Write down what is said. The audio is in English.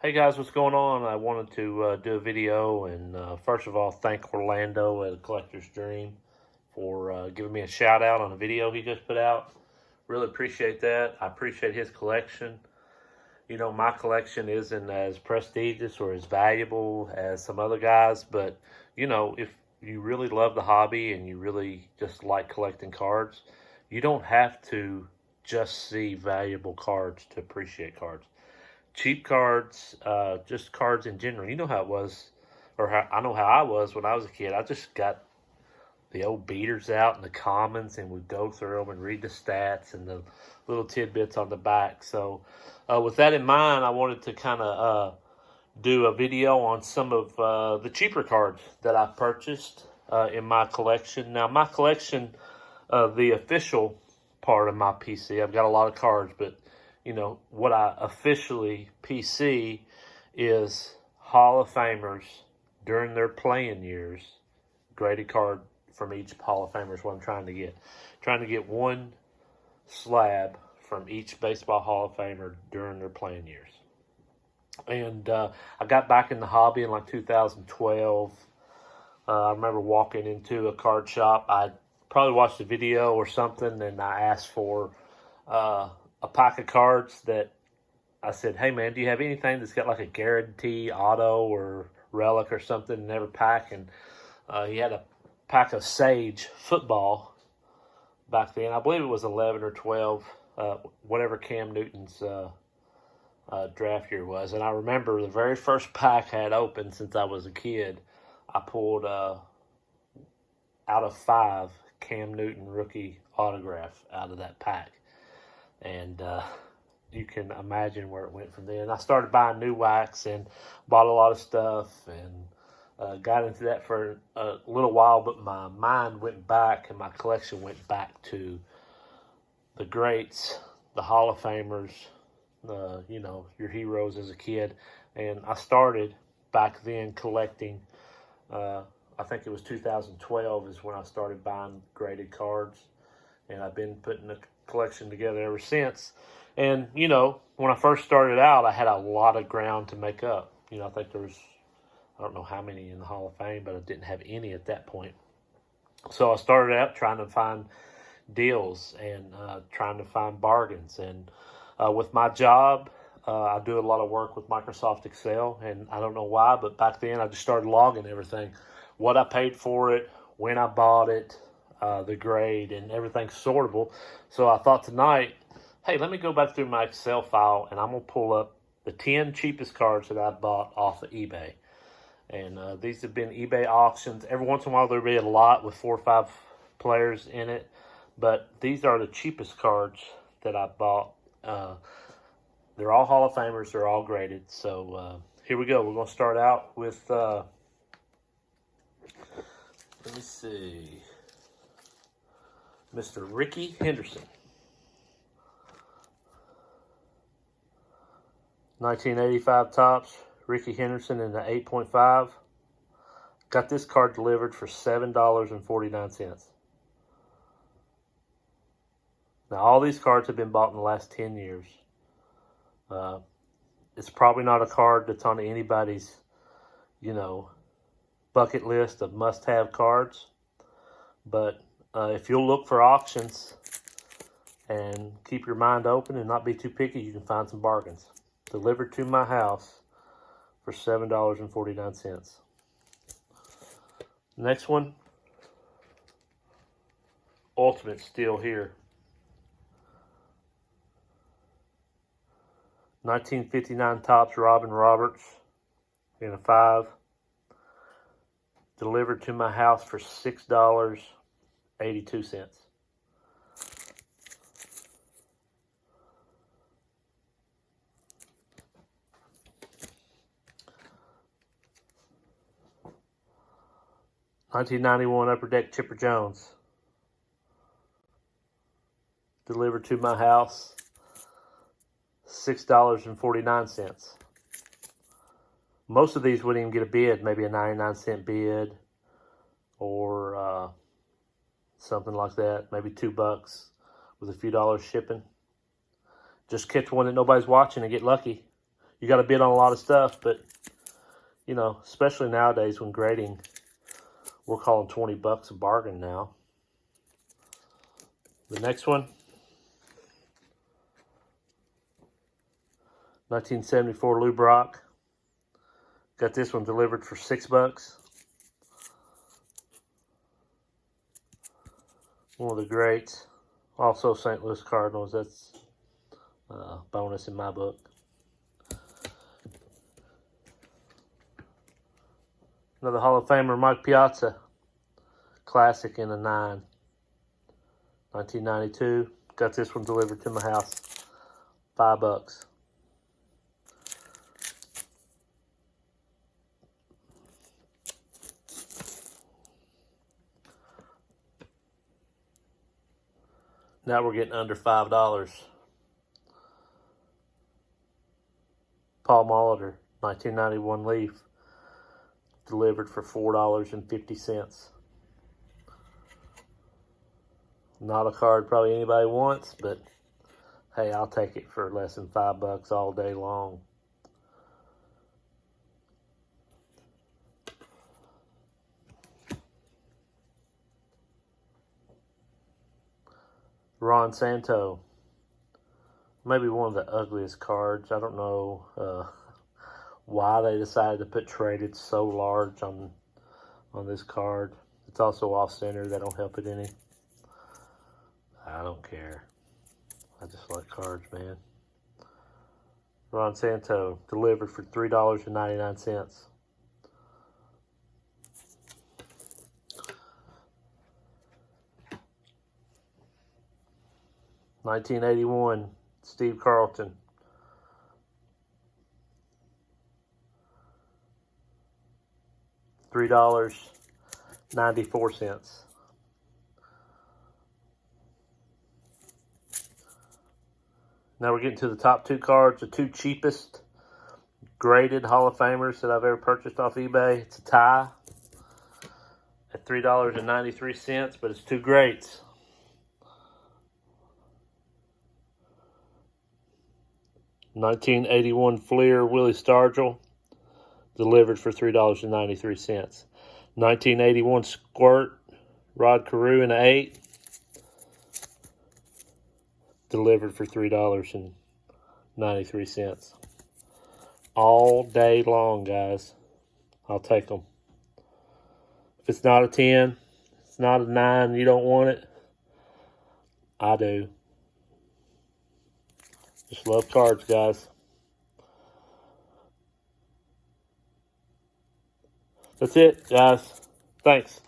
Hey guys, what's going on? I wanted to do a video and first of all, thank Orlando at Collector's Dream for giving me a shout out on a video he just put out. Really appreciate that. I appreciate his collection. You know, my collection isn't as prestigious or as valuable as some other guys, but you know, if you really love the hobby and you really just like collecting cards, you don't have to just see valuable cards to appreciate cards. Cheap cards, just cards in general. You know how it was, or how, I know how I was when I was a kid. I just got the old beaters out and the commons and would go through them and read the stats and the little tidbits on the back. So, with that in mind, I wanted to kind of do a video on some of the cheaper cards that I purchased in my collection. Now, my collection, the official part of my PC, I've got a lot of cards, but you know, what I officially PC is Hall of Famers during their playing years. Graded card from each Hall of Famer is what I'm trying to get. Trying to get one slab from each baseball Hall of Famer during their playing years. And I got back in the hobby in like 2012. I remember walking into a card shop. I probably watched a video or something, and I asked for a pack of cards that I said, hey man, do you have anything that's got like a guarantee auto or relic or something in every pack? And he had a pack of Sage football back then. I believe it was 11 or 12, whatever Cam Newton's draft year was. And I remember the very first pack I had opened since I was a kid, I pulled out of 5 Cam Newton rookie autograph out of that pack. And you can imagine where it went from there. And I started buying new wax and bought a lot of stuff and got into that for a little while. But my mind went back and my collection went back to the greats, the Hall of Famers, you know, your heroes as a kid. And I started back then collecting, I think it was 2012 is when I started buying graded cards. And I've been putting a collection together ever since. And, you know, when I first started out, I had a lot of ground to make up. You know, I think there was, I don't know how many in the Hall of Fame, but I didn't have any at that point. So I started out trying to find deals and trying to find bargains. And with my job, I do a lot of work with Microsoft Excel. And I don't know why, but back then I just started logging everything. What I paid for it, when I bought it, the grade, and everything's sortable. So I thought tonight, hey, let me go back through my Excel file and I'm going to pull up the 10 cheapest cards that I bought off of eBay. And these have been eBay auctions. Every once in a while there'll be a lot with 4 or 5 players in it. But these are the cheapest cards that I bought. They're all Hall of Famers. They're all graded. So here we go. We're going to start out with, let me see, Mr. Rickey Henderson. 1985 tops, Rickey Henderson in the 8.5. Got this card delivered for $7.49. Now, all these cards have been bought in the last 10 years. It's probably not a card that's on anybody's, you know, bucket list of must-have cards. But if you'll look for auctions and keep your mind open and not be too picky, you can find some bargains. Delivered to my house for $7.49. Next one, Ultimate Steel here. 1959 tops, Robin Roberts in a 5. Delivered to my house for $6.82. 1991 Upper Deck Chipper Jones. Delivered to my house, $6.49. Most of these wouldn't even get a bid, maybe a 99-cent bid or something like that, maybe $2 with a few dollars shipping. Just catch one that nobody's watching and get lucky. you got to bid on a lot of stuff, but, you know, especially nowadays when grading, we're calling 20 bucks a bargain now. The next one, 1974 Lou Brock. Got this one delivered for $6. One of the greats. Also St. Louis Cardinals. That's a bonus in my book. Another Hall of Famer, Mike Piazza. Classic in a 9. 1992. Got this one delivered to my house. $5. Now we're getting under $5. Paul Molitor, 1991 Leaf. Delivered for $4.50. Not a card probably anybody wants, but hey, I'll take it for less than $5 all day long. Ron Santo. Maybe one of the ugliest cards. I don't know why they decided to put traded so large on this card. It's also off center. That don't help it any. I don't care. I just like cards, man. Ron Santo delivered for $3.99. $1981 Steve Carlton. $3.94. Now we're getting to the top 2 cards, the 2 cheapest graded Hall of Famers that I've ever purchased off eBay. It's a tie at $3.93, but it's 2 greats. $1981 Fleer Willie Stargell, delivered for $3.93. $1981 Squirt Rod Carew in an 8, delivered for $3.93. All day long, guys. I'll take them. If it's not a 10, it's not a 9, you don't want it, I do. Just love cards, guys. That's it, guys. Thanks.